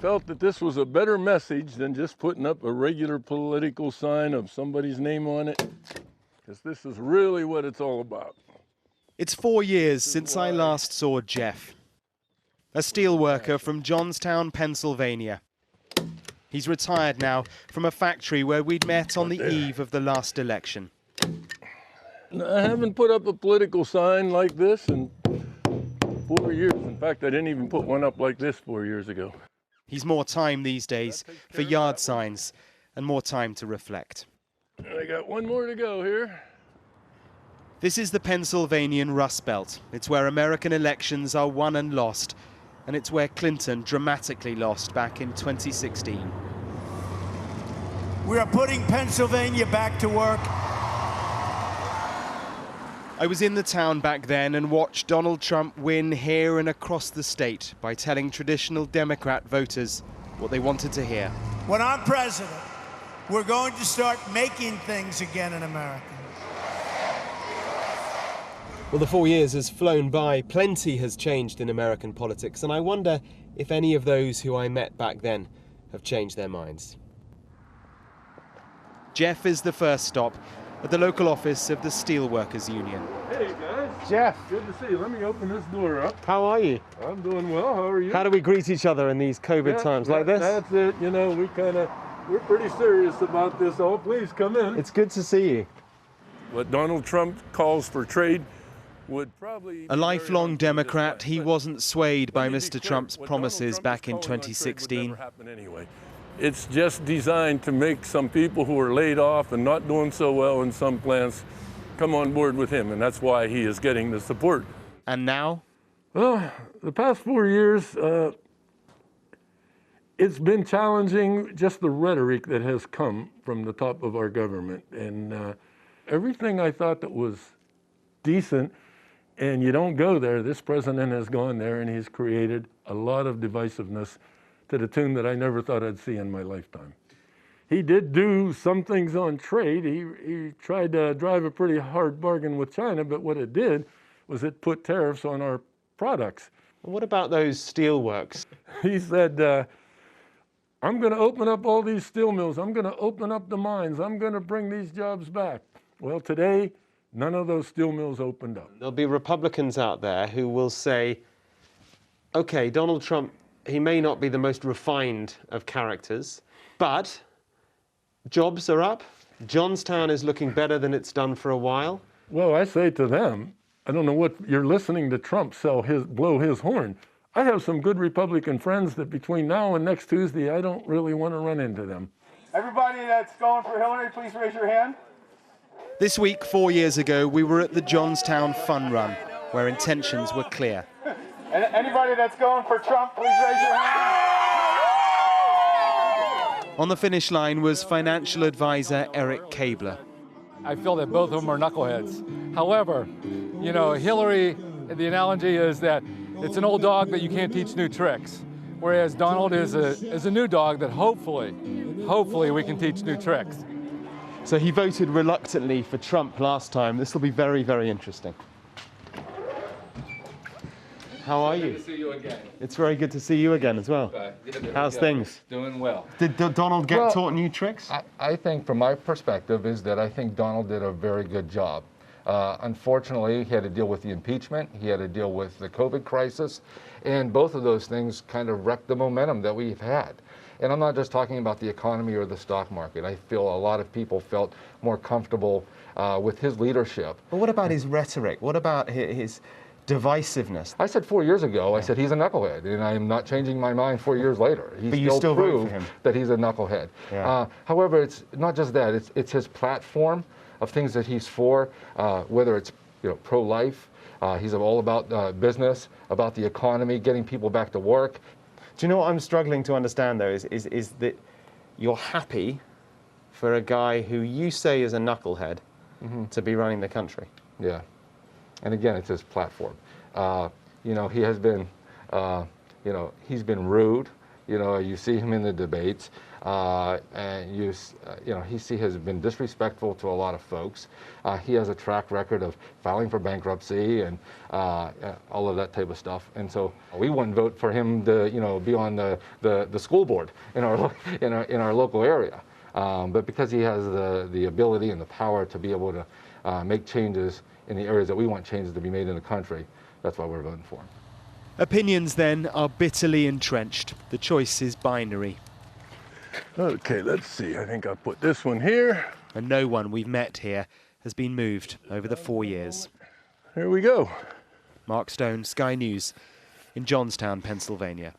Felt that this was a better message than just putting up a regular political sign of somebody's name on it, because this is really what it's all about. It's 4 years since I last saw Jeff, a steelworker from Johnstown, Pennsylvania. He's retired now from a factory where we'd met on the eve of the last election. I haven't put up a political sign like this in 4 years. In fact, I didn't even put one up like this 4 years ago. He's more time these days for yard signs and more time to reflect. I got one more to go here. This is the Pennsylvanian Rust Belt. It's where American elections are won and lost, and it's where Clinton dramatically lost back in 2016. We are putting Pennsylvania back to work. I was in the town back then and watched Donald Trump win here and across the state by telling traditional Democrat voters what they wanted to hear. When I'm president, we're going to start making things again in America. Well, the 4 years has flown by. Plenty has changed in American politics, and I wonder if any of those who I met back then have changed their minds. Jeff is the first stop at the local office of the Steelworkers Union. Hey guys. Jeff. Good to see you. Let me open this door up. How are you? I'm doing well. How are you? How do we greet each other in these COVID times like this? That's it. You know, we're pretty serious about this all. Please come in. It's good to see you. What Donald Trump calls for trade would probably... A lifelong Democrat, he wasn't swayed by Mr. Trump's promises back in 2016. It's just designed to make some people who are laid off and not doing so well in some plants come on board with him, and that's why he is getting the support. And now? Well, the past 4 years, it's been challenging, just the rhetoric that has come from the top of our government. And everything I thought that was decent, and you don't go there, this president has gone there and he's created a lot of divisiveness to the tune that I never thought I'd see in my lifetime. He did do some things on trade. He tried to drive a pretty hard bargain with China, but what it did was it put tariffs on our products. What about those steelworks? He said, I'm going to open up all these steel mills. I'm going to open up the mines. I'm going to bring these jobs back. Well, today, none of those steel mills opened up. There'll be Republicans out there who will say, okay, Donald Trump, he may not be the most refined of characters, but jobs are up. Johnstown is looking better than it's done for a while. Well, I say to them, I don't know what you're listening to Trump blow his horn. I have some good Republican friends that between now and next Tuesday, I don't really want to run into them. Everybody that's going for Hillary, please raise your hand. This week, 4 years ago, we were at the Johnstown Fun Run, where intentions were clear. Anybody that's going for Trump, please raise your hand. On the finish line was financial advisor Eric Kabler. I feel that both of them are knuckleheads. However, you know, Hillary, the analogy is that it's an old dog that you can't teach new tricks, whereas Donald is a new dog that hopefully we can teach new tricks. So he voted reluctantly for Trump last time. This will be very, very interesting. How are you? Good to see you again. It's very good to see you again as well. How's things? Doing well. Did Donald get taught new tricks? I think from my perspective is that I think Donald did a very good job. Unfortunately, he had to deal with the impeachment. He had to deal with the COVID crisis. And both of those things kind of wrecked the momentum that we've had. And I'm not just talking about the economy or the stock market. I feel a lot of people felt more comfortable with his leadership. But what about his rhetoric? What about his divisiveness? I said 4 years ago, I said he's a knucklehead, and I am not changing my mind 4 years later. But you still vote for him. That he's a knucklehead. Yeah. However, it's not just that, it's his platform of things that he's for, whether it's pro-life, he's all about business, about the economy, getting people back to work. Do you know what I'm struggling to understand though, is that you're happy for a guy who you say is a knucklehead to be running the country? Yeah. And again, it's his platform. He has been, he's been rude. You know, you see him in the debates, and you know, he has been disrespectful to a lot of folks. He has a track record of filing for bankruptcy and all of that type of stuff. And so we wouldn't vote for him to, you know, be on the school board in our local area. But because he has the ability and the power to be able to make changes in the areas that we want changes to be made in the country, that's why we're voting for him. Opinions then are bitterly entrenched. The choice is binary. Okay, let's see. I think I'll put this one here. And no one we've met here has been moved over the 4 years. Here we go. Mark Stone, Sky News, in Johnstown, Pennsylvania.